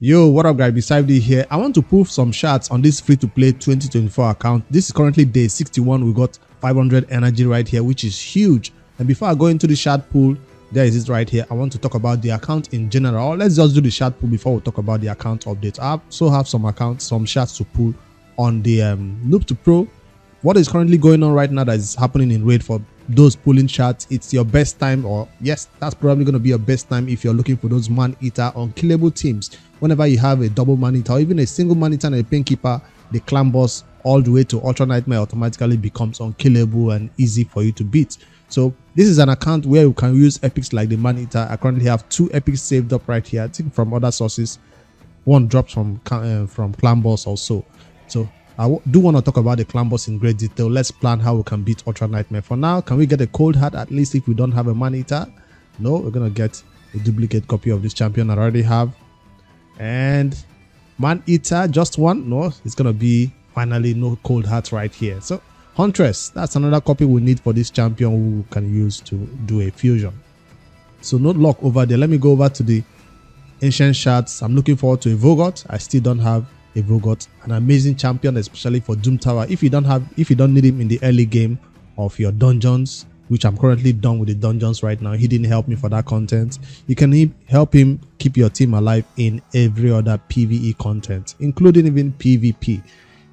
Yo, what up guys, beside me here. I want to pull some shards on this free-to-play 2024 account. This is currently day 61. We got 500 energy right here, which is huge. And before I go into the shard pool, there is it right here. I want to talk about the account in general. Let's just do the shard pool before we talk about the account update. I also have some shards to pull on the noob to pro. What is currently going on right now that is happening in raid for those pulling shards, it's your best time, or yes, that's probably going to be your best time if you're looking for those man-eater unkillable teams. Whenever you have a double man-eater or even a single man-eater and a painkeeper, the clan boss all the way to ultra nightmare automatically becomes unkillable and easy for you to beat. So this is an account where you can use epics like the man-eater. I currently have 2 epics saved up right here. I think from other sources, one drops from clan boss also. So I do want to talk about the clan boss in great detail. Let's plan how we can beat ultra nightmare. For now, can we get a cold heart at least if we don't have a man-eater? No, we're gonna get a duplicate copy of this champion I already have. And man-eater, just one. No, it's gonna be finally no cold heart right here. So huntress, that's another copy we need for this champion who can use to do a fusion. So no luck over there. Let me go over to the ancient shards. I'm looking forward to a Vogot. I still don't have a Vogot, an amazing champion, especially for Doom Tower. If you don't need him in the early game of your dungeons, which I'm currently done with the dungeons right now, he didn't help me for that content. You can help him keep your team alive in every other PvE content, including even PvP.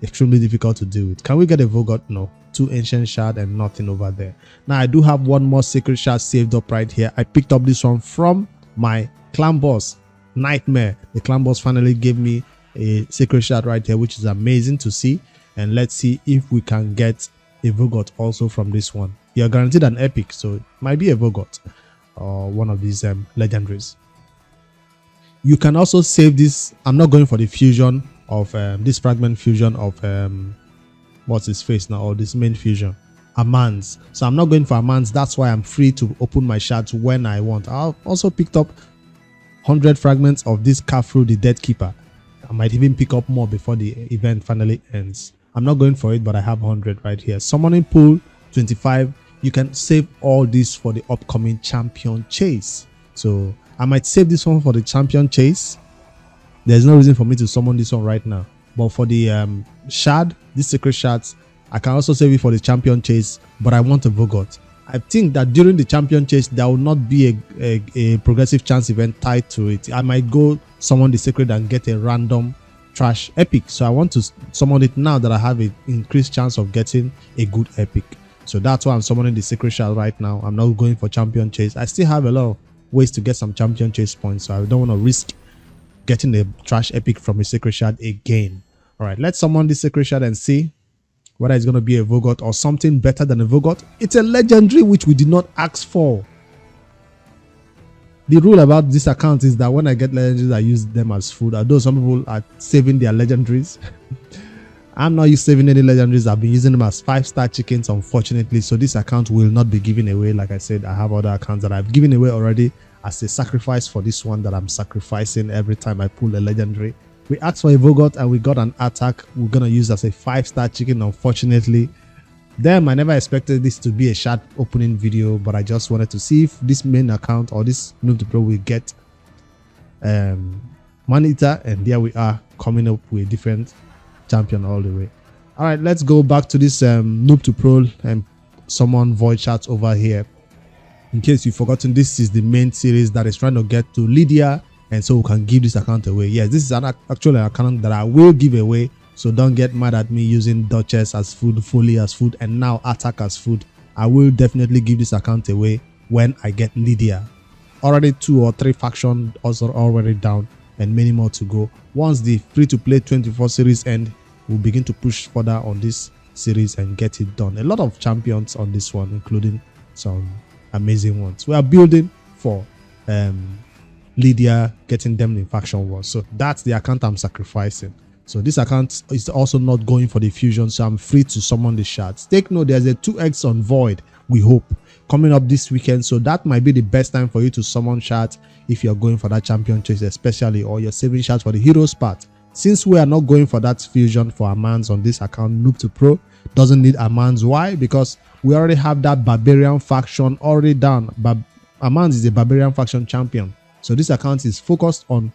Extremely difficult to deal with. Can we get a Vogot? No. 2 ancient shard and nothing over there. Now I do have one more sacred shard saved up right here. I picked up this one from my clan boss Nightmare. The clan boss finally gave me a sacred shard right here, which is amazing to see. And let's see if we can get a Vogot also from this one. You're guaranteed an epic, so it might be a Vogot or one of these legendaries. You can also save this. I'm not going for the fusion of this fragment fusion of what's his face now, or this main fusion, Amans. So I'm not going for Amans. That's why I'm free to open my shards when I want. I also picked up 100 fragments of this Kafru, the Dead Keeper. I might even pick up more before the event finally ends. I'm not going for it, but I have 100 right here. Summoning pool 25. You can save all this for the upcoming champion chase. So I might save this one for the champion chase. There's no reason for me to summon this one right now. But for the shard, these secret shards, I can also save it for the champion chase. But I want a Vogot. I think that during the champion chase, there will not be a progressive chance event tied to it. I might go summon the secret and get a random trash epic. So I want to summon it now that I have an increased chance of getting a good epic. So that's why I'm summoning the secret shard right now. I'm not going for champion chase. I still have a lot of ways to get some champion chase points. So I don't want to risk getting a trash epic from a secret shard again. All right, let's summon the secret shard and see whether it's going to be a Vogot or something better than a Vogot. It's a legendary which we did not ask for. The rule about this account is that when I get legendaries, I use them as food. Although some people are saving their legendaries. I'm not saving any legendaries. I've been using them as 5-star chickens, unfortunately. So this account will not be given away. Like I said, I have other accounts that I've given away already as a sacrifice for this one that I'm sacrificing every time I pull a legendary. We asked for a Vogot and we got an attack. We're going to use as a 5-star chicken, unfortunately. Then I never expected this to be a shard opening video, but I just wanted to see if this main account or this noob to pro will get man-eater, and there we are coming up with a different champion all the way. All right, let's go back to this noob to pro and summon void shards over here. In case you've forgotten, this is the main series that is trying to get to Lydia, and so we can give this account away. Yes, this is actually an account that I will give away, so don't get mad at me using Duchess as food, Foley as food, and now Attack as food. I will definitely give this account away when I get Lydia. Already 2 or 3 factions also already down and many more to go. Once the free-to-play 24 series end, we'll begin to push further on this series and get it done. A lot of champions on this one, including some amazing ones. We are building for Lydia, getting them in faction wars. So that's the account I'm sacrificing. So this account is also not going for the fusion, so I'm free to summon the shards. Take note, there's a 2x on void, we hope, coming up this weekend. So that might be the best time for you to summon shards if you're going for that champion chase, especially, or you're saving shards for the heroes part. Since we are not going for that fusion for Amans on this account, noob to pro doesn't need Amans. Why? Because we already have that barbarian faction already done. Amans is a barbarian faction champion. So this account is focused on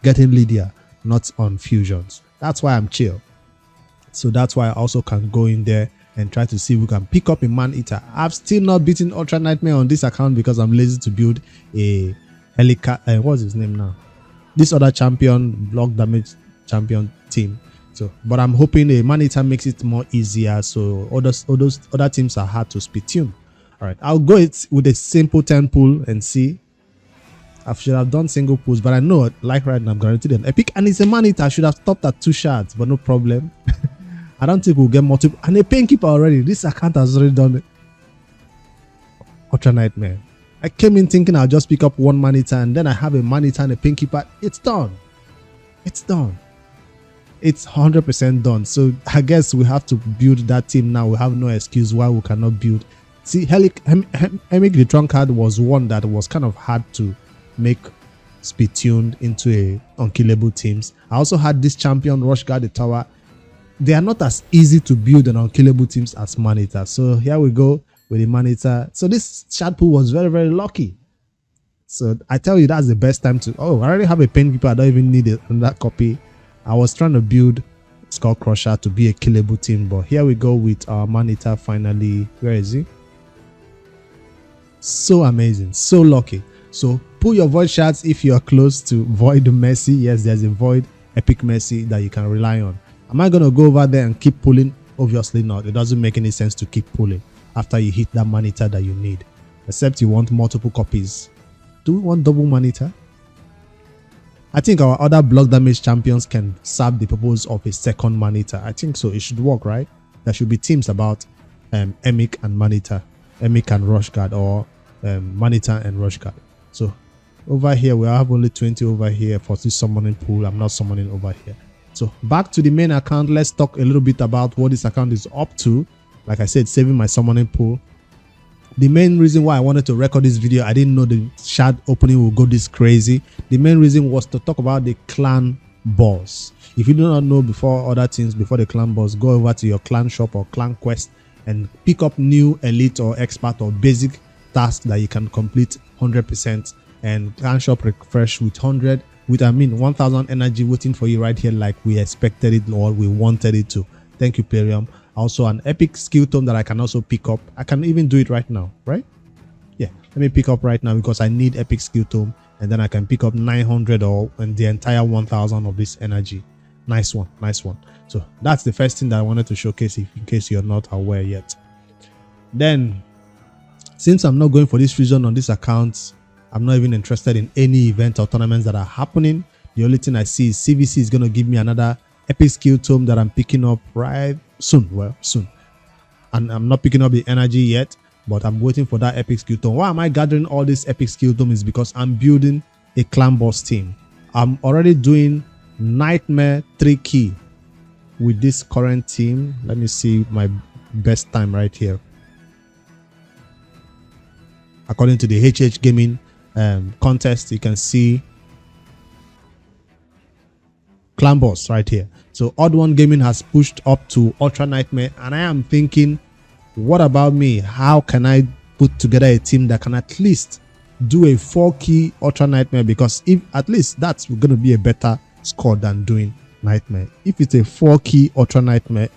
getting Lydia, not on fusions. That's why I'm chill. So that's why I also can go in there and try to see if we can pick up a man-eater. I've still not beaten Ultra Nightmare on this account because I'm lazy to build a what's his name now? This other champion, block damage champion team. So, but I'm hoping a man-eater makes it more easier. So other teams are hard to speed tune. All right, I'll go it with a simple 10 pull and see. I should have done single pulls, but I know, like right now, I'm guaranteed an epic, and it's a man-eater. I should have stopped at 2 shards, but no problem. I don't think we'll get multiple. And a painkeeper already. This account has already done it. Ultra Nightmare. I came in thinking I'll just pick up one man-eater, and then I have a man-eater and a painkeeper. It's done. It's done. It's 100% done. So I guess we have to build that team now. We have no excuse why we cannot build. See, Hemic the Drunkard was one that was kind of hard to make speed tuned into a unkillable teams. I also had this champion Rush Guard the Tower. They are not as easy to build an unkillable teams as man-eater. So here we go with the man-eater. So this shard pool was very, very lucky. So I tell you, that's the best time to. Oh, I already have a painkeeper. I don't even need another copy. I was trying to build Skull Crusher to be a killable team, but here we go with our man-eater finally. Where is he? So amazing, so lucky. So pull your void shards if you are close to void mercy. Yes, there's a void epic mercy that you can rely on. Am I going to go over there and keep pulling? Obviously not. It doesn't make any sense to keep pulling after you hit that man-eater that you need, except you want multiple copies. Do we want double man-eater? I think our other block damage champions can serve the purpose of a second man-eater. I think so. It should work, right? There should be teams about Emic and man-eater, Emic and Rush Guard, or man-eater and Rush Guard. So over here we have only 20 over here for this summoning pool. I'm not summoning over here. So back to the main account. Let's talk a little bit about what this account is up to. Like I said, saving my summoning pool. The main reason why I wanted to record this video, I didn't know the shard opening will go this crazy. The main reason was to talk about the clan boss. If you do not know before other things, before the clan boss, go over to your clan shop or clan quest and pick up new elite or expert or basic tasks that you can complete 100%, and clan shop refresh with 1000 energy waiting for you right here, like we expected it or we wanted it to. Thank you, Perium. Also an epic skill tome that I can also pick up. I can even do it right now, right? Yeah, let me pick up right now because I need epic skill tome, and then I can pick up 900 or and the entire 1000 of this energy. Nice one, nice one. So that's the first thing that I wanted to showcase, in case you're not aware yet. Then, since I'm not going for this reason on this account, I'm not even interested in any event or tournaments that are happening. The only thing I see is CVC is going to give me another epic skill tome that I'm picking up right soon. Well, soon. And I'm not picking up the energy yet, but I'm waiting for that epic skill tome. Why am I gathering all this epic skill tome? Is because I'm building a clan boss team. I'm already doing Nightmare 3 key with this current team. Let me see my best time right here. According to the HH Gaming contest, you can see clan boss right here. So Odd One Gaming has pushed up to Ultra Nightmare, and I am thinking, what about me? How can I put together a team that can at least do a 4-key Ultra Nightmare? Because if at least that's going to be a better score than doing Nightmare. If it's a 4-key Ultra Nightmare,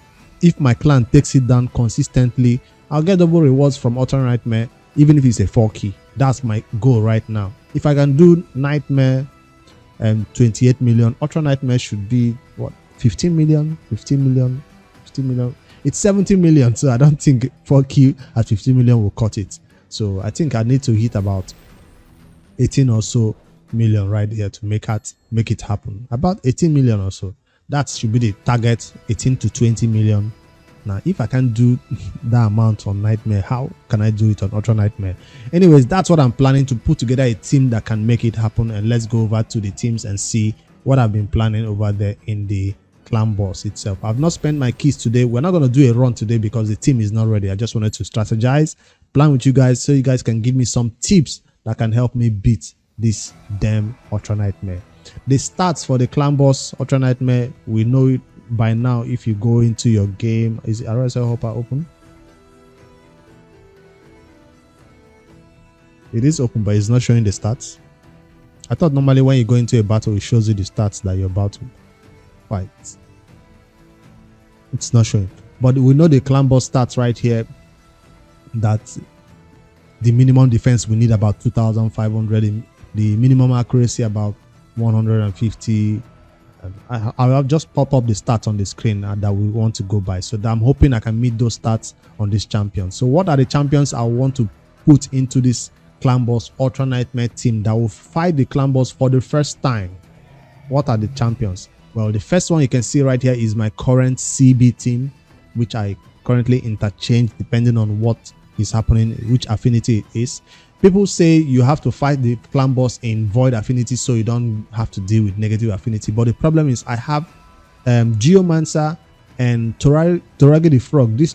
if my clan takes it down consistently, I'll get double rewards from Ultra Nightmare, even if it's a 4-key. That's my goal right now. If I can do Nightmare 28 million, Ultra Nightmare should be what, 15 million, 15 million, 15 million. It's 70 million, so I don't think 4Q at 15 million will cut it. So I think I need to hit about 18 or so million right here to make it happen. About 18 million or so. That should be the target, 18 to 20 million. Now, if I can't do that amount on Nightmare, how can I do it on Ultra Nightmare? Anyways, that's what I'm planning, to put together a team that can make it happen. And let's go over to the teams and see what I've been planning over there in the clan boss itself. I've not spent my keys today. We're not going to do a run today because the team is not ready. I just wanted to strategize, plan with you guys, so you guys can give me some tips that can help me beat this damn Ultra Nightmare. The stats for the clan boss Ultra Nightmare, we know it by now. If you go into your game, is RSL Hopper open? It is open, but it's not showing the stats. I thought normally when you go into a battle, it shows you the stats that you're about to fight. It's not showing. But we know the clan boss stats right here, that the minimum defense we need about 2,500, the minimum accuracy about 150. I'll just pop up the stats on the screen that we want to go by. So that I'm hoping I can meet those stats on this champion. So what are the champions I want to put into this clan boss Ultra Nightmare team that will fight the clan boss for the first time? What are the champions? Well, the first one you can see right here is my current CB team, which I currently interchange depending on what is happening, which affinity it is. People say you have to fight the clan boss in void affinity so you don't have to deal with negative affinity. But the problem is I have Geomancer and Torage the Frog. These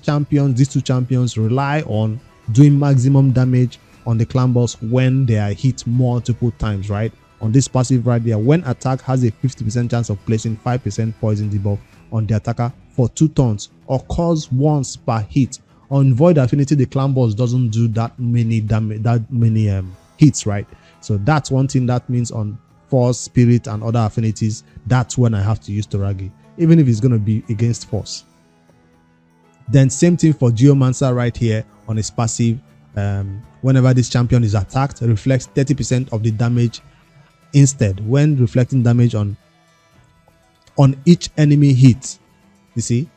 two champions rely on doing maximum damage on the clan boss when they are hit multiple times, right? On this passive right there, when attack has a 50% chance of placing 5% poison debuff on the attacker for 2 turns, occurs once per hit. On void affinity, the clan boss doesn't do that many damage, hits, right? So that's one thing. That means on force, spirit, and other affinities, that's when I have to use Torage, even if it's going to be against force. Then same thing for Geomancer right here on his passive. Whenever this champion is attacked, it reflects 30% of the damage instead when reflecting damage on each enemy hit. You see,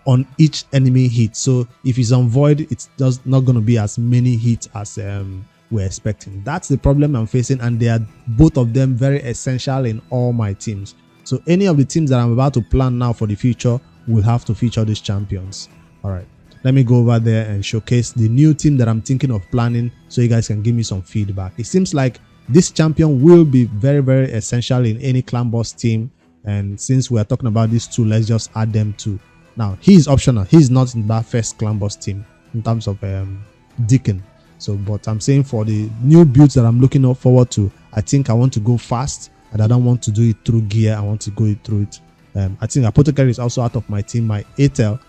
on each enemy hit. So if it's on void, it's just not going to be as many hits as we're expecting. That's the problem I'm facing, and they are both of them very essential in all my teams. So any of the teams that I'm about to plan now for the future will have to feature these champions. All right, let me go over there and showcase the new team that I'm thinking of planning so you guys can give me some feedback. It seems like this champion will be very, very essential in any clan boss team, and since we are talking about these two, let's just add them too. Now, he is optional. He's not in that first clan boss team in terms of Deacon. So, but I'm saying for the new builds that I'm looking forward to, I think I want to go fast, and I don't want to do it through gear. I want to go through it. I think Apothecary is also out of my team. My Atel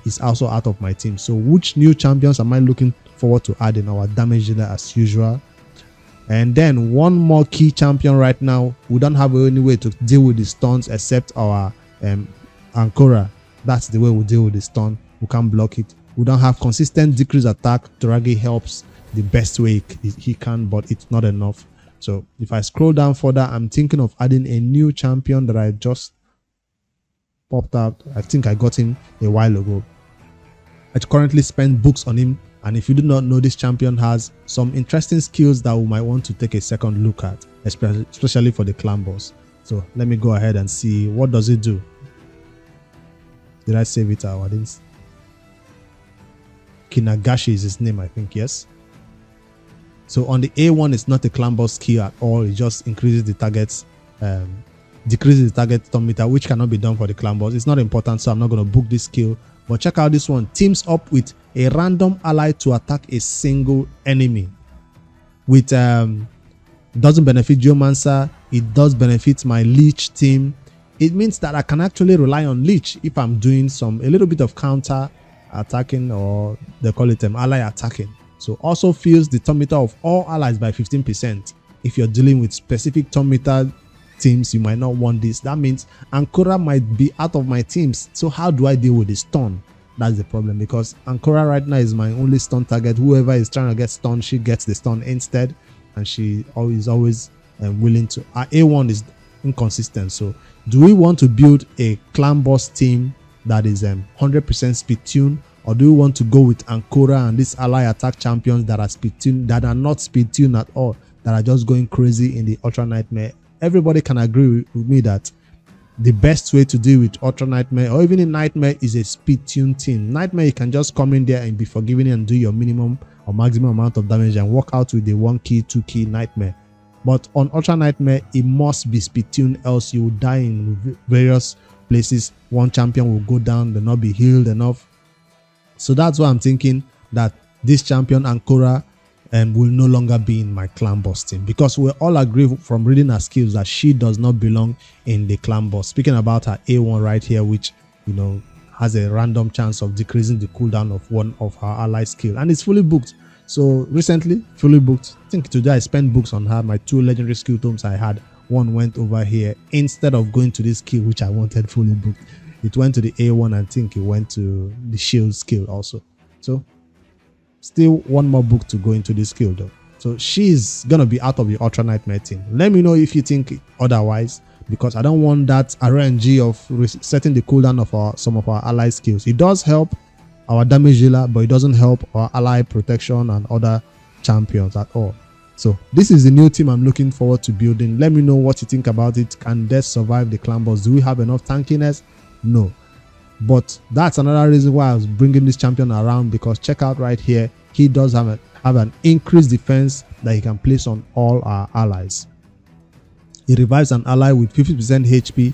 is also out of my team. So, which new champions am I looking forward to add in our damage dealer as usual? And then one more key champion right now. We don't have any way to deal with the stuns except our Ankora. That's the way we deal with the stun. We can't block it. We don't have consistent decrease attack. Torage helps the best way he can, but it's not enough. So if I scroll down further, I'm thinking of adding a new champion that I just popped out. I think I got him a while ago. I currently spend books on him, and if you do not know, this champion has some interesting skills that we might want to take a second look at, especially for the clan boss. So let me go ahead and see what does it do. Did I save it out? I didn't. Kinagashi is his name, I think. Yes. So on the A1, it's not a clan boss skill at all. It just increases the target's decreases the target stun meter, which cannot be done for the clan boss. It's not important, so I'm not going to book this skill. But check out this one. Teams up with a random ally to attack a single enemy. With doesn't benefit Geomancer. It does benefit my Leech team. It means that I can actually rely on Leech if I'm doing a little bit of counter attacking, or they call it ally attacking. So also fills the turn meter of all allies by 15%. If you're dealing with specific turn meter teams, you might not want this. That means Ankora might be out of my teams. So how do I deal with the stun? That's the problem, because Ankora right now is my only stun target. Whoever is trying to get stunned, she gets the stun instead, and she always willing to. Our A1 is inconsistent. So do we want to build a clan boss team that is 100% speed tune, or do we want to go with Ankora and these ally attack champions that are speed tune, that are not speed tune at all, that are just going crazy in the Ultra Nightmare? Everybody can agree with me that the best way to deal with Ultra Nightmare, or even in Nightmare, is a speed tune team. Nightmare, you can just come in there and be forgiving and do your minimum or maximum amount of damage and walk out with the 1 key, 2 key Nightmare. But on Ultra Nightmare, it must be speed tuned, else you will die in various places. One champion will go down, they'll not be healed enough. So that's why I'm thinking that this champion Ankora will no longer be in my clan boss team, because we all agree from reading her skills that she does not belong in the clan boss. Speaking about her A1 right here, which has a random chance of decreasing the cooldown of one of her ally skill, and it's fully booked. So recently, fully booked. I think today I spent books on her. My 2 legendary skill tomes I had, one went over here instead of going to this skill which I wanted fully booked. It went to the A1. I think it went to the shield skill also. So still one more book to go into this skill though. So she's gonna be out of the Ultra Nightmare team. Let me know if you think otherwise, because I don't want that RNG of resetting the cooldown of some of our ally skills. It does help our damage dealer, but it doesn't help our ally protection and other champions at all. So this is the new team I'm looking forward to building. Let me know what you think about it. Can Death survive the clan boss? Do we have enough tankiness? No. But that's another reason why I was bringing this champion around, because check out right here, he does have an increased defense that he can place on all our allies. He revives an ally with 50% HP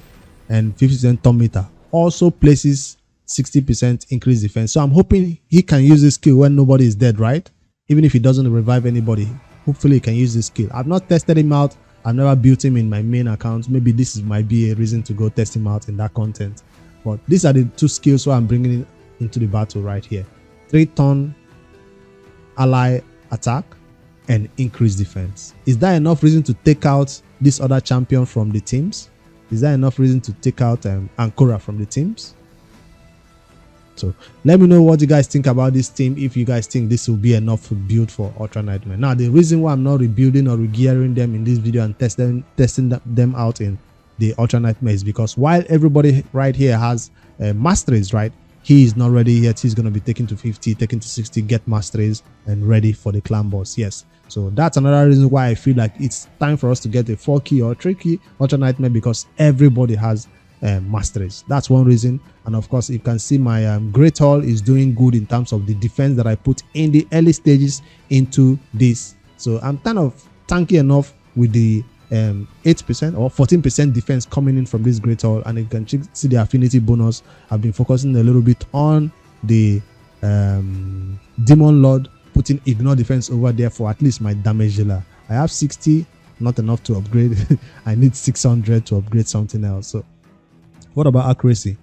and 50% turn meter. Also places 60% increased defense. So I'm hoping he can use this skill when nobody is dead, right? Even if he doesn't revive anybody, hopefully he can use this skill. I've not tested him out. I've never built him in my main account. Maybe this might be a reason to go test him out in that content. But these are the 2 skills where I'm bringing into the battle right here. 3-turn ally attack and increased defense. Is that enough reason to take out this other champion from the teams? Is that enough reason to take out Ankora from the teams? So let me know what you guys think about this team, if you guys think this will be enough to build for Ultra Nightmare. Now, the reason why I'm not rebuilding or regearing them in this video and testing them out in the Ultra Nightmare is because while everybody right here has masteries, right, he is not ready yet. He's going to be taken to 50, taken to 60, get masteries and ready for the clan boss. Yes, so that's another reason why I feel like it's time for us to get a 4-key or 3-key Ultra Nightmare, because everybody has masteries. That's one reason. And of course, you can see my Great Hall is doing good in terms of the defense that I put in the early stages into this. So I'm kind of tanky enough with the 8% or 14% defense coming in from this Great Hall, and you can see the affinity bonus. I've been focusing a little bit on the Demon Lord, putting ignore defense over there for at least my damage dealer. I have 60, not enough to upgrade. I need 600 to upgrade something else. So what about accuracy?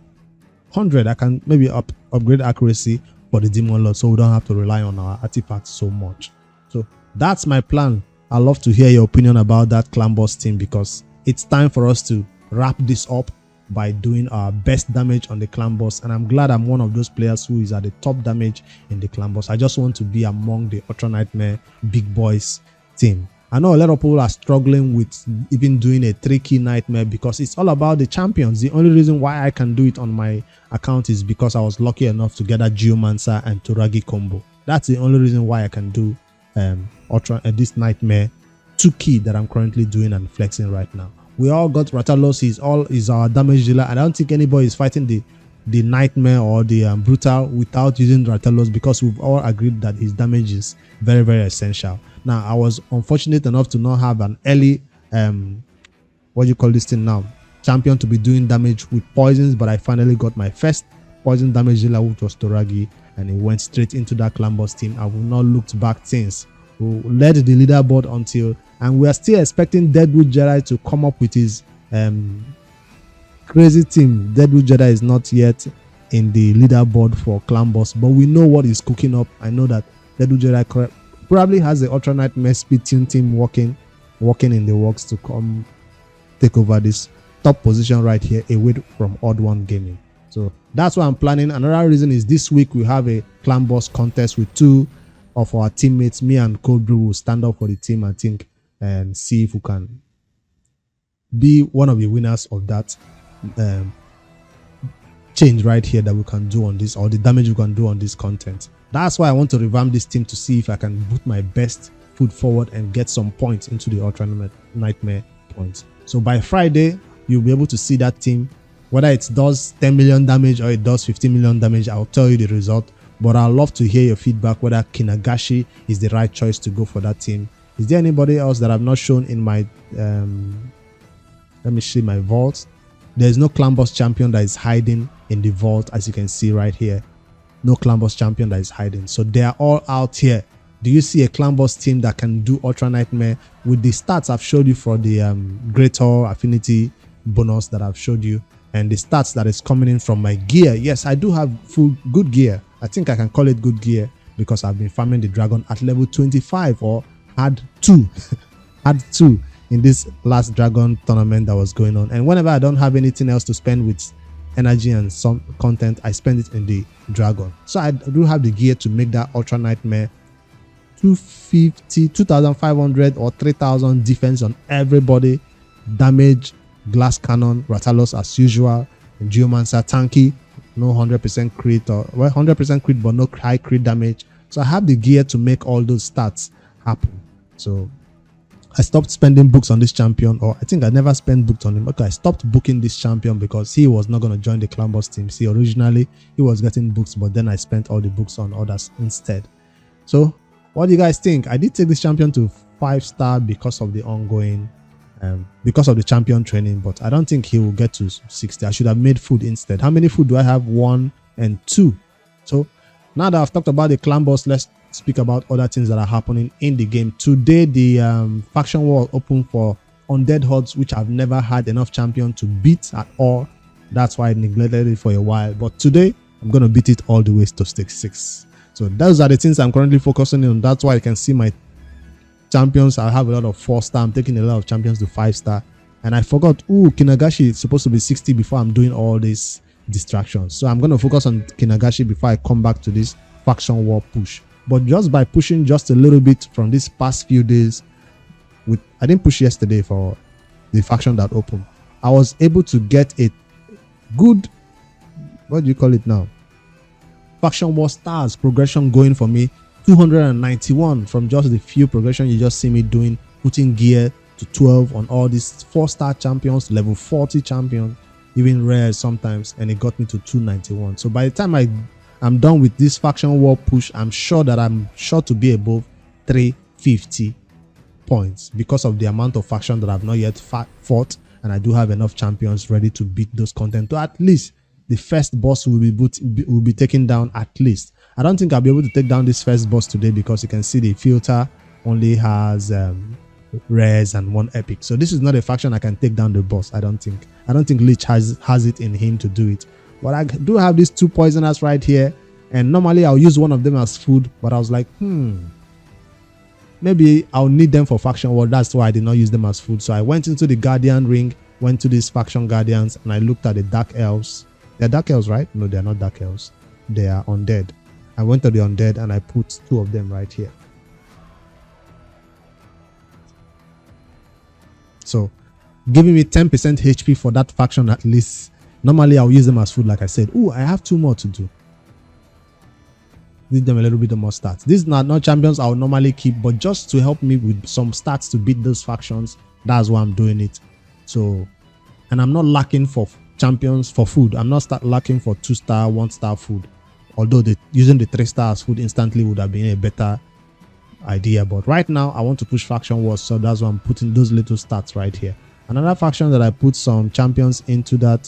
100. I can maybe upgrade accuracy for the Demon Lord, so we don't have to rely on our artifacts so much. So that's my plan. I'd love to hear your opinion about that clan boss team, because it's time for us to wrap this up by doing our best damage on the clan boss. And I'm glad I'm one of those players who is at the top damage in the clan boss. I just want to be among the Ultra Nightmare big boys team. I know a lot of people are struggling with even doing a 3-key nightmare, because it's all about the champions. The only reason why I can do it on my account is because I was lucky enough to get a Geomancer and Toragi combo. That's the only reason why I can do this nightmare 2-key that I'm currently doing and flexing right now. We all got Ratalos. He's our damage dealer. I don't think anybody is fighting the nightmare or the brutal without using Ratalos, because we've all agreed that his damage is very, very essential. Now, I was unfortunate enough to not have an early what do you call this thing now, champion to be doing damage with poisons, but I finally got my first poison damage dealer, which was Toragi, and he went straight into that clan boss team. I have not looked back since. We led the leaderboard and we are still expecting Deadwood Jedi to come up with his crazy team. Deadwood Jedi is not yet in the leaderboard for clan boss, but we know what is cooking up. I know that Deadwood Jedi probably has the Ultra Nightmare speed tune team working in the works to come take over this top position right here, away from Odd One Gaming. So that's what I'm planning. Another reason is this week we have a clan boss contest with 2 of our teammates. Me and Cold Brew will stand up for the team, I think, and see if we can be one of the winners of that change right here that we can do on this, or the damage we can do on this content. That's why I want to revamp this team, to see if I can put my best foot forward and get some points into the Ultra Nightmare points. So by Friday, you'll be able to see that team, whether it does 10 million damage or it does 15 million damage. I'll tell you the result, but I'd love to hear your feedback whether Kinagashi is the right choice to go for that team. Is there anybody else that I've not shown in my let me see my vault? There's no clan boss champion that is hiding in the vault, as you can see right here. No clan boss champion that is hiding, so they are all out here. Do you see a clan boss team that can do Ultra Nightmare with the stats I've showed you for the greater affinity bonus that I've showed you, and the stats that is coming in from my gear? Yes, I do have good gear. I think I can call it good gear. because I've been farming the dragon at level 25, or had 2 had 2 in this last dragon tournament that was going on. And whenever I don't have anything else to spend with energy and some content, I spend it in the dragon. So I do have the gear to make that ultra nightmare 250, 2500 or 3000 defense on everybody, damage, glass cannon, Rathalos as usual, and Geomancer tanky, no 100% crit, or well, 100% crit but no high crit damage. So I have the gear to make all those stats happen. So I stopped spending books on this champion, or I think I never spent books on him. Okay, I stopped booking this champion because he was not going to join the clan boss team. See, originally he was getting books, but then I spent all the books on others instead. So what do you guys think? I did take this champion to 5-star because of the ongoing because of the champion training, but I don't think he will get to 60. I should have made food instead. How many food do I have? 1 and 2. So now that I've talked about the clan boss, let's speak about other things that are happening in the game. Today, the faction war open for undead hordes, which I've never had enough champion to beat at all. That's why I neglected it for a while. But today, I'm going to beat it all the way to stage 6. So those are the things I'm currently focusing on. That's why you can see my champions. I have a lot of 4-star. I'm taking a lot of champions to 5-star. And I forgot, Kinagashi is supposed to be 60 before I'm doing all these distractions. So I'm going to focus on Kinagashi before I come back to this faction war push. But just by pushing just a little bit from these past few days, I didn't push yesterday for the faction that opened. I was able to get a good, what do you call it now? Faction war stars progression going for me. 291 from just the few progression you just see me doing, putting gear to 12 on all these 4-star champions, level 40 champions, even rare sometimes, and it got me to 291. So by the time I'm done with this faction war push, I'm sure to be above 350 points because of the amount of faction that I've not yet fought, and I do have enough champions ready to beat those content to at least the first boss will be taken down at least. I don't think I'll be able to take down this first boss today because you can see the filter only has rares and 1 epic. So this is not a faction I can take down the boss. I don't think Lich has it in him to do it. But I do have these 2 poisoners right here, and normally I'll use one of them as food, but I was like, maybe I'll need them for faction war. That's why I did not use them as food. So I went into the guardian ring, went to these faction guardians, and I looked at the dark elves. They're dark elves, right? No, they're not dark elves. They are undead. I went to the undead and I put 2 of them right here. So giving me 10% HP for that faction at least. Normally I'll use them as food, like I said. I have 2 more to do. Need them a little bit more stats. These are not champions I would normally keep, but just to help me with some stats to beat those factions, that's why I'm doing it. So, and I'm not lacking for champions for food. I'm not lacking for 2-star, 1-star food. Although using the 3-star as food instantly would have been a better idea. But right now, I want to push faction wars, so that's why I'm putting those little stats right here. Another faction that I put some champions into that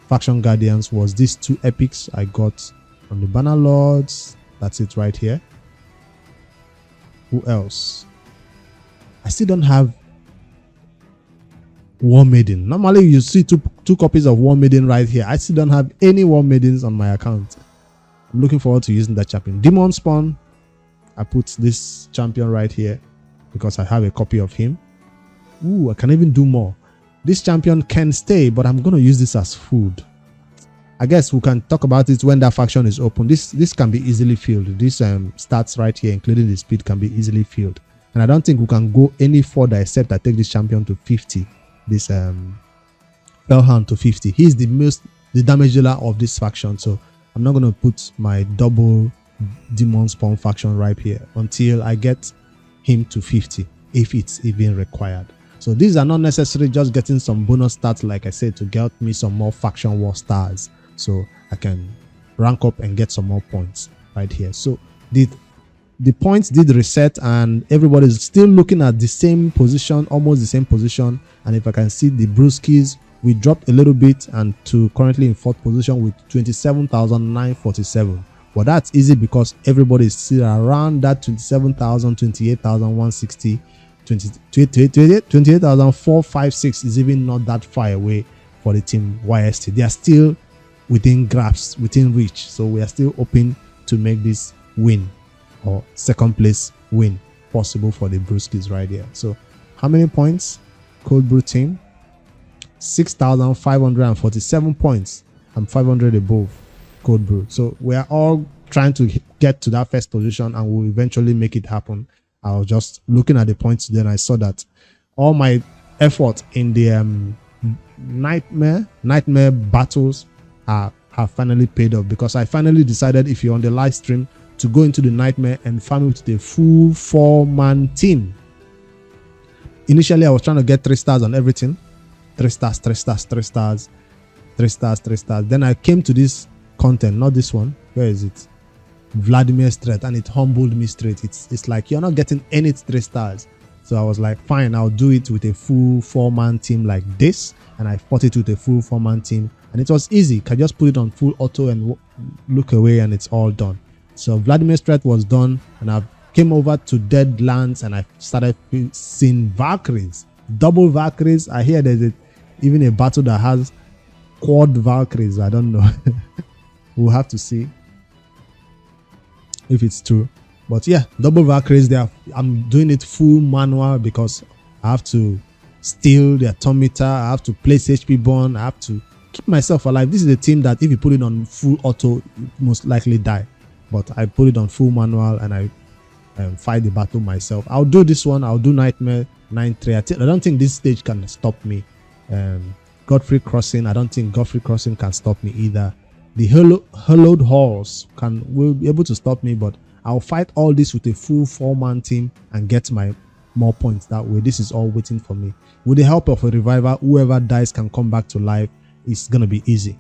faction guardians was these 2 epics I got on the banner lords. That's it right here. Who else? I still don't have War Maiden. Normally you see two copies of War Maiden right here. I still don't have any War Maidens on my account. I'm looking forward to using that champion. Demon Spawn, I put this champion right here because I have a copy of him. I can even do more. This champion can stay, but I'm going to use this as food. I guess we can talk about it when that faction is open. This can be easily filled. This stats right here, including the speed, can be easily filled. And I don't think we can go any further except I take this champion to 50. This Fellhound to 50. He's the damage dealer of this faction. So I'm not going to put my double Demon Spawn faction right here until I get him to 50, if it's even required. So these are not necessarily just getting some bonus stats, like I said, to get me some more faction war stars, so I can rank up and get some more points right here. So the points did reset and everybody's still looking at the same position, almost the same position. And if I can see the Brewskis, we dropped a little bit and to currently in 4th position with 27,947. But that's easy because everybody is still around that 27,000, 28,160, 28,456 is even not that far away for the team YST. They are still within grasp, within reach. So we are still hoping to make this win or second place win possible for the Brewskis right here. So how many points? Cold Brew team 6,547 points. I'm 500 above Cold Brew. So we are all trying to get to that first position, and we'll eventually make it happen. I was just looking at the points, then I saw that all my effort in the nightmare battles have finally paid off, because I finally decided, if you're on the live stream, to go into the nightmare and farm with the full 4-man team. Initially I was trying to get 3 stars on everything. 3 stars, 3 stars, 3 stars, 3 stars, 3 stars. Then I came to this content, not this one. Where is it? Vladimir's threat, and it humbled me straight. It's like you're not getting any 3 stars. So I was like, fine, I'll do it with a full 4-man team like this. And I fought it with a full 4-man team, and it was easy. I just put it on full auto and look away, and it's all done. So Vladimir's threat was done, and I came over to Deadlands, and I started seeing Valkyries, double Valkyries. I hear there's even a battle that has quad Valkyries. I don't know. We'll have to see if it's true. But yeah, double Valkyries there. I'm doing it full manual because I have to steal the atometer, I have to place HP burn, I have to keep myself alive. This is a team that if you put it on full auto, you most likely die. But I put it on full manual, and I fight the battle myself. I'll do this one. I'll do Nightmare 9-3. I don't think this stage can stop me. Godfrey Crossing, I don't think Godfrey Crossing can stop me either. The Hallowed Halls will be able to stop me, but I'll fight all this with a full 4-man team and get my more points that way. This is all waiting for me. With the help of a reviver, whoever dies can come back to life. It's gonna be easy.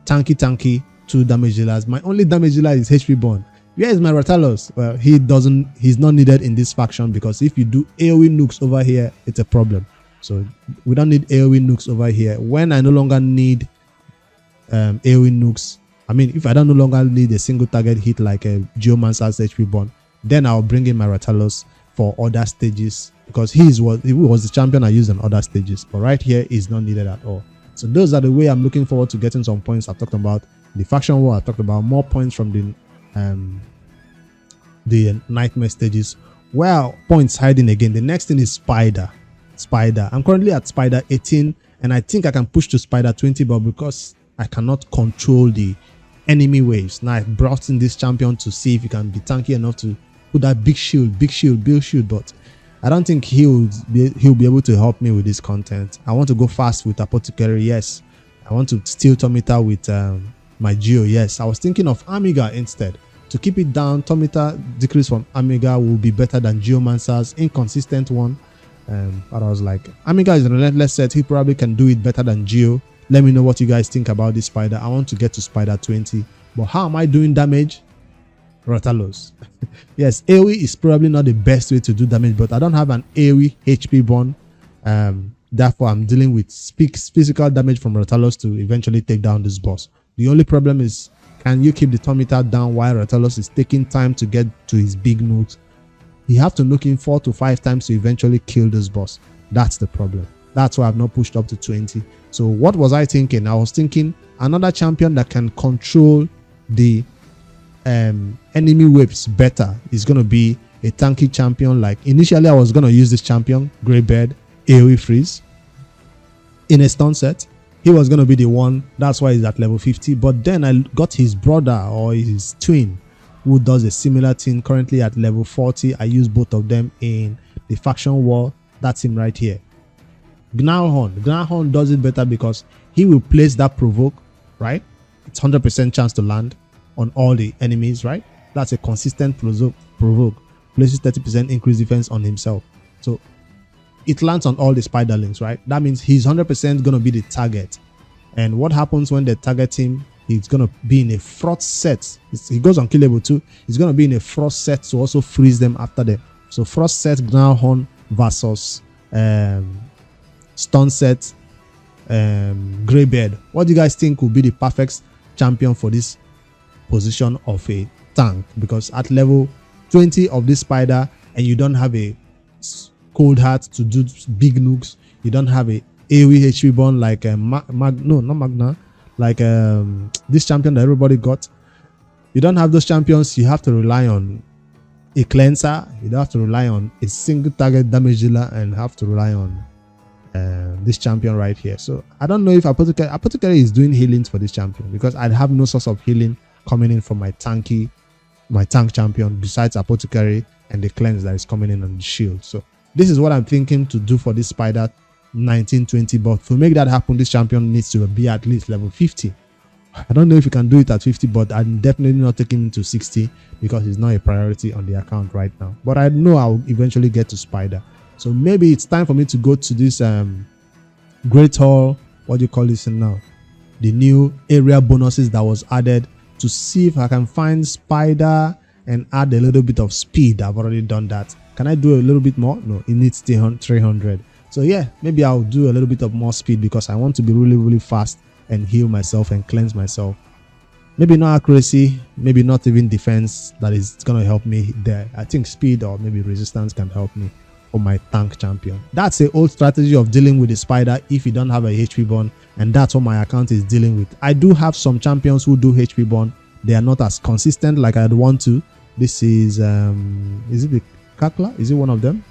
Tanky, 2 damage dealers. My only damage dealer is HP Bond. Where is my Ratalos? Well, he's not needed in this faction, because if you do AoE nukes over here, it's a problem. So we don't need AoE nukes over here. When I no longer need AoE nukes, I mean, if I don't no longer need a single target hit like a Geomancer's HP Bond, then I'll bring in my Ratalos for other stages, because he was the champion I used on other stages. But right here is not needed at all. So those are the way I'm looking forward to getting some points. I've talked about the faction war. I talked about more points from the nightmare stages. Well, points hiding again. The next thing is Spider. I'm currently at Spider 18, and I think I can push to Spider 20, but because I cannot control the enemy waves, now I brought in this champion to see if he can be tanky enough to put that big shield, but I don't think he'll be able to help me with this content. I want to go fast with Apothecary, yes. I want to steal Tometer with my Geo, yes. I was thinking of Amiga instead. To keep it down, Tometer decrease from Amiga will be better than Geomancer's inconsistent one. But I was like, Amiga is a relentless set. He probably can do it better than Geo. Let me know what you guys think about this Spider. I want to get to Spider 20. But how am I doing damage? Ratalos. Yes, AoE is probably not the best way to do damage, but I don't have an AoE HP burn. Therefore, I'm dealing with physical damage from Ratalos to eventually take down this boss. The only problem is, can you keep the Tometer down while Ratalos is taking time to get to his big nukes? You have to nuke him 4 to 5 times to eventually kill this boss. That's the problem. That's why I've not pushed up to 20. So what was I thinking? I was thinking another champion that can control the enemy waves better is going to be a tanky champion. Like initially I was going to use this champion, Greybeard, AoE freeze in a stun set. He was going to be the one. That's why he's at level 50. But then I got his brother or his twin who does a similar thing, currently at level 40. I use both of them in the faction war. That's him right here. Gnarhorn does it better because he will place that provoke, right? It's 100% chance to land on all the enemies, right? That's a consistent provoke. Places 30% increased defense on himself. So it lands on all the spiderlings, right? That means he's 100% going to be the target. And what happens when they target him? He's going to be in a frost set. He goes Unkillable too. He's going to be in a frost set to also freeze them after them. So frost set Gnarhorn versus stun set Greybeard. What do you guys think will be the perfect champion for this position of a tank? Because at level 20 of this spider and you don't have a cold heart to do big nukes, you don't have a AoE HP burn like not Magna, like this champion that everybody got. You don't have those champions, you have to rely on a cleanser, you don't have to rely on a single target damage dealer, and have to rely on this champion right here. So I don't know if apothecary is doing healings for this champion, because I have no source of healing coming in from my tank champion besides apothecary and the cleanse that is coming in on the shield. So this is what I'm thinking to do for this spider 1920, but to make that happen, this champion needs to be at least level 50. I don't know if you can do it at 50, but I'm definitely not taking him to 60 because it's not a priority on the account right now. But I know I'll eventually get to spider. So maybe it's time for me to go to this Great Hall, what do you call this now? The new area bonuses that was added, to see if I can find spider and add a little bit of speed. I've already done that. Can I do a little bit more? No, it needs 300. So yeah, maybe I'll do a little bit of more speed because I want to be really fast and heal myself and cleanse myself. Maybe not accuracy, maybe not even defense that is going to help me there. I think speed or maybe resistance can help me for my tank champion. That's the old strategy of dealing with the spider if you don't have a HP burn, and that's what my account is dealing with. I do have some champions who do HP burn. They are not as consistent like I'd want to. This is it the Kakla? Is it one of them?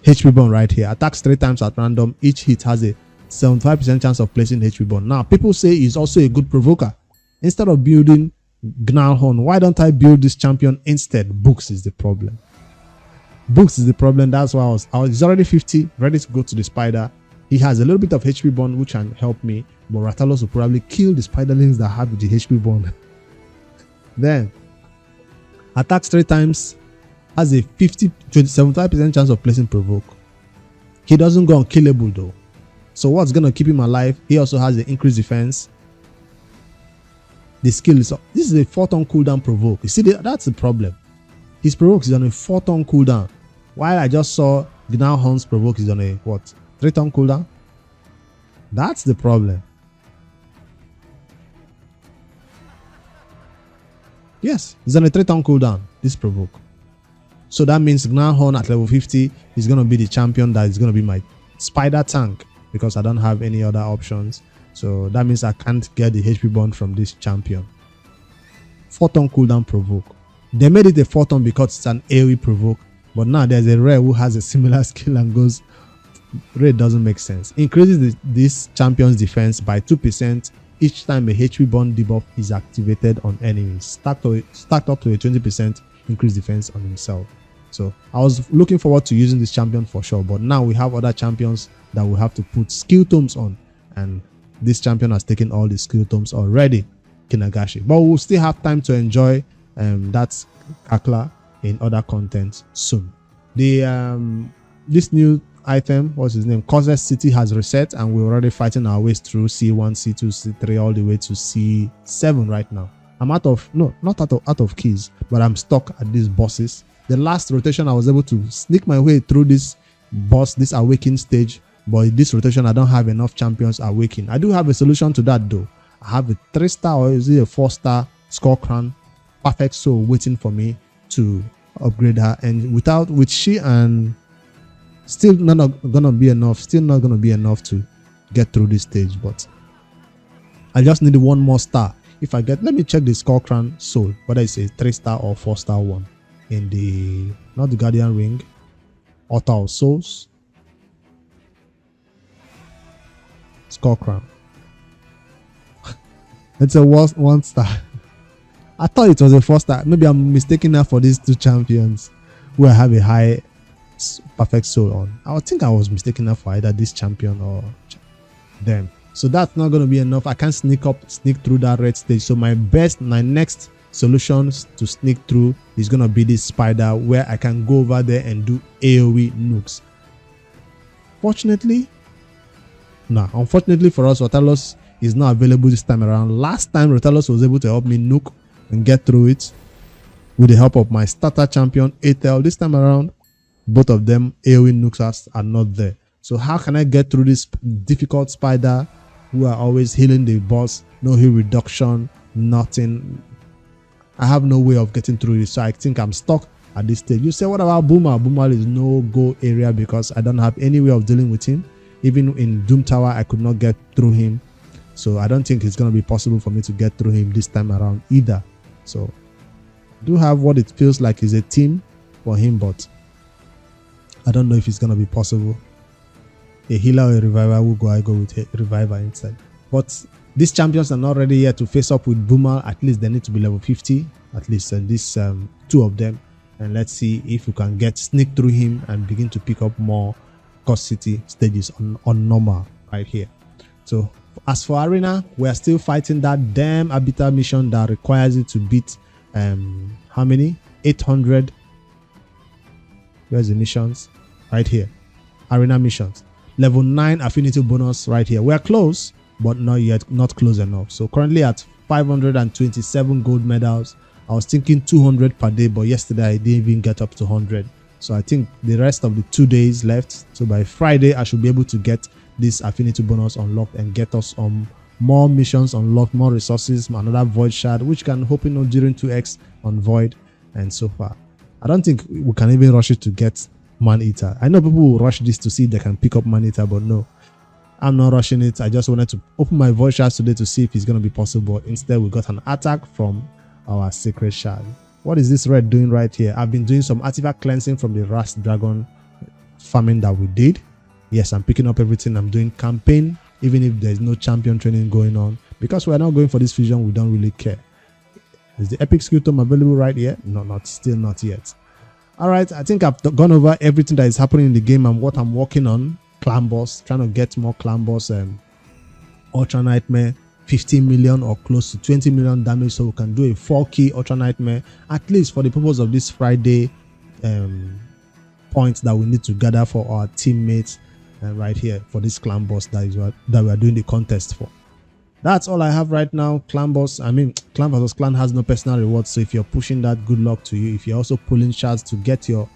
HP burn right here. Attacks 3 times at random. Each hit has a 75% chance of placing HP burn. Now, people say he's also a good provoker. Instead of building Gnarlhorn, why don't I build this champion instead? Books is the problem. Books is the problem. That's why he's already 50, ready to go to the spider. He has a little bit of HP burn, which can help me, but Rathalos will probably kill the spiderlings that have the HP burn. Then, attacks 3 times, has a 75% chance of placing provoke. He doesn't go unkillable though. So what's gonna keep him alive? He also has the increased defense. The skill is up. This is a 4-turn cooldown provoke. You see, that's the problem. His provoke is on a 4-turn cooldown, while I just saw Gnarlhorn's provoke is on a what? 3-turn cooldown. That's the problem. Yes, it's on a 3-turn cooldown, this provoke. So that means Gnarlhorn at level 50 is going to be the champion that is going to be my spider tank, because I don't have any other options. So that means I can't get the HP burn from this champion. 4-turn cooldown provoke. They made it a 4-turn because it's an AoE provoke, but now there's a rare who has a similar skill and goes, rare doesn't make sense. Increases this champion's defense by 2% each time a HP burn debuff is activated on enemies, stacked up to a 20% increased defense on himself. So I was looking forward to using this champion for sure, but now we have other champions that we have to put skill tomes on, and this champion has taken all the skill tomes already, Kinagashi. But we'll still have time to enjoy that Kakla in other content soon. This new item, what's his name, Causes City, has reset, and we're already fighting our ways through C1, C2, C3 all the way to C7 right now. I'm not out of keys, but I'm stuck at these bosses. The last rotation I was able to sneak my way through this boss, this awaken stage, but this rotation I don't have enough champions awaken. I do have a solution to that though. I have a 3-star or is it a 4-star Skull Crown Perfect Soul waiting for me to upgrade her, and with she and still not gonna be enough to get through this stage. But I just need one more star. If I get, let me check the Skull Crown Soul, whether it's a 3-star or 4-star one in the, not the Guardian Ring, Altar of Souls, Skull Crown. It's a 1-star. I thought it was a 4-star. Maybe I'm mistaking that for these two champions who I have a high Perfect Soul on. I think I was mistaken that for either this champion or them. So that's not going to be enough. I can't sneak through that red stage. So my next solutions to sneak through is going to be this spider, where I can go over there and do AoE nukes. Unfortunately for us, Rathalos is not available this time around. Last time Rathalos was able to help me nuke and get through it with the help of my starter champion Atel. This time around, both of them AoE nukes are not there. So how can I get through this difficult spider who are always healing the boss? No heal reduction, nothing. I have no way of getting through this. So I think I'm stuck at this stage. You say, what about Boomer? Boomer is no go area because I don't have any way of dealing with him. Even in Doom Tower, I could not get through him. So I don't think it's going to be possible for me to get through him this time around either. So I do have what it feels like is a team for him, but I don't know if it's going to be possible. A healer or a reviver I go with a reviver instead. But these champions are not ready yet to face up with Boomer. At least they need to be level 50, at least these two of them. And let's see if we can sneak through him and begin to pick up more Cost City stages on normal right here. So as for Arena, we are still fighting that damn Habitat mission that requires it to beat how many? 800. Where's the missions? Right here. Arena missions. Level 9 affinity bonus right here. We're close, but not yet, not close enough. So currently at 527 gold medals. I was thinking 200 per day, but yesterday I didn't even get up to 100. So I think the rest of the 2 days left. So by Friday, I should be able to get this affinity bonus unlocked and get us more missions unlocked, more resources, another void shard, which can hoping during 2x on void. And so far, I don't think we can even rush it to get maneater. I know people will rush this to see if they can pick up maneater, but no, I'm not rushing it. I just wanted to open my void shards today to see if it's going to be possible. Instead, we got an attack from our sacred shard. What is this red doing right here? I've been doing some artifact cleansing from the Rust Dragon farming that we did. Yes, I'm picking up everything. I'm doing campaign, even if there's no champion training going on. Because we're not going for this fusion, we don't really care. Is the epic skill tome available right here? No, still not yet. Alright, I think I've gone over everything that is happening in the game and what I'm working on. Clan boss, trying to get more clan boss, Ultra Nightmare, 15 million or close to 20 million damage, so we can do a 4-key Ultra Nightmare, at least for the purpose of this Friday points that we need to gather for our teammates right here for this clan boss that we are doing the contest for. That's all I have right now. Clan boss, I mean clan versus clan has no personal rewards, so if you're pushing that, good luck to you. If you're also pulling shards to get your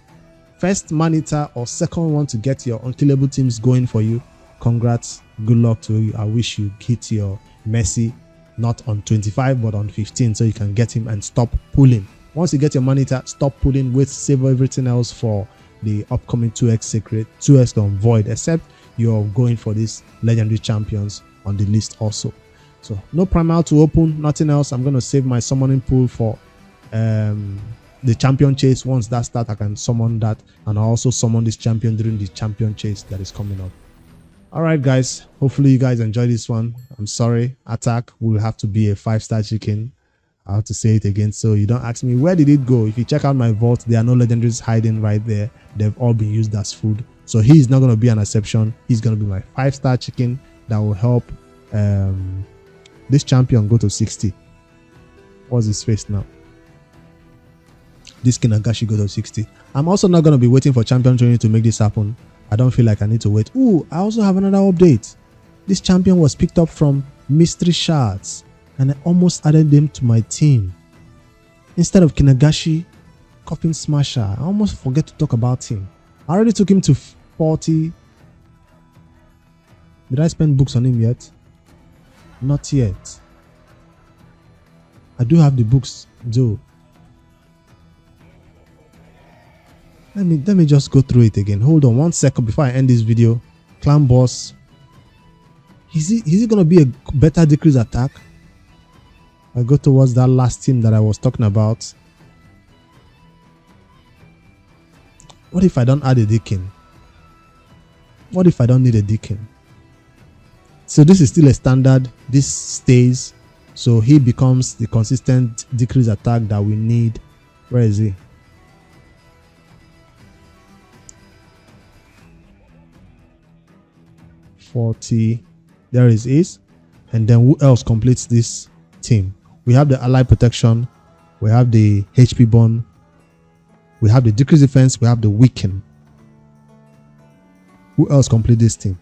first maneater or second one to get your unkillable teams going for you, congrats, good luck to you. I wish you hit your Messi not on 25 but on 15 so you can get him and stop pulling. Once you get your maneater, stop pulling, wait, save everything else for the upcoming 2x secret, 2x on void, except you're going for these legendary champions on the list also. So no primal to open, nothing else. I'm going to save my summoning pool for the champion chase. Once that starts, I can summon that, and I'll also summon this champion during the champion chase that is coming up. Alright guys, hopefully you guys enjoy this one. I'm sorry, attack will have to be a 5-star chicken. I have to say it again so you don't ask me where did it go. If you check out my vault, there are no legendaries hiding right there. They've all been used as food, so he's not going to be an exception. He's going to be my 5-star chicken that will help this champion go to 60. What's his face now? This Kinagashi go to 60. I'm also not going to be waiting for champion training to make this happen. I don't feel like I need to wait. Ooh, I also have another update. This champion was picked up from Mystery Shards, and I almost added them to my team. Instead of Kinagashi, Coffin Smasher, I almost forget to talk about him. I already took him to 40. Did I spend books on him yet? Not yet. I do have the books, though. Let me just go through it again. Hold on 1 second before I end this video. Clan boss. Is it gonna be a better decrease attack? I go towards that last team that I was talking about. What if I don't add a deacon? What if I don't need a deacon? So this is still a standard. This stays. So he becomes the consistent decrease attack that we need. Where is he? There it is. And then who else completes this team? We have the ally protection, we have the HP bond, we have the decrease defense, we have the weaken. Who else complete this team?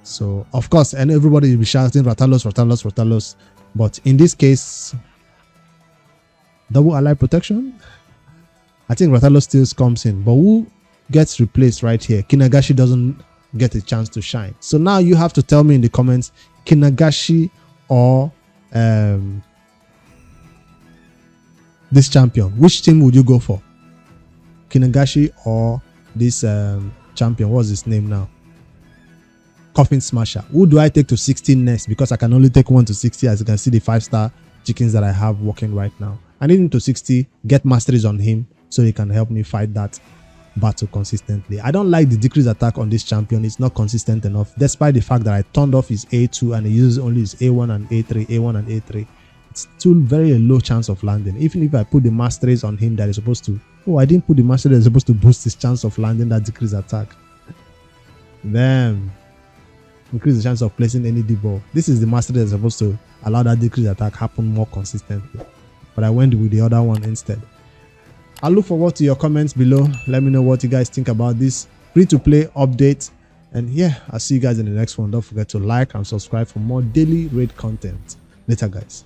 So of course, and everybody will be shouting Ratalos, but in this case, double ally protection. I think Ratalos still comes in, but who gets replaced right here? Kinagashi doesn't get a chance to shine. So now you have to tell me in the comments, Kinagashi or this champion. Which team would you go for? Kinagashi or this champion? What's his name now? Coffin Smasher. Who do I take to 60 next? Because I can only take one to 60. As you can see, the 5-star chickens that I have working right now. I need him to 60, get masteries on him so he can help me fight that battle consistently. I don't like the decreased attack on this champion. It's not consistent enough, despite the fact that I turned off his A2 and he uses only his A1 and A3, A1 and A3. It's still very low chance of landing. Even if I put the masteries on him that is supposed to, oh, I didn't put the mastery that is supposed to boost his chance of landing that decreased attack. Then increase the chance of placing any debuff. This is the mastery that is supposed to allow that decreased attack happen more consistently, but I went with the other one instead. I'll look forward to your comments below. Let me know what you guys think about this free-to-play update. And yeah, I'll see you guys in the next one. Don't forget to like and subscribe for more daily raid content. Later, guys.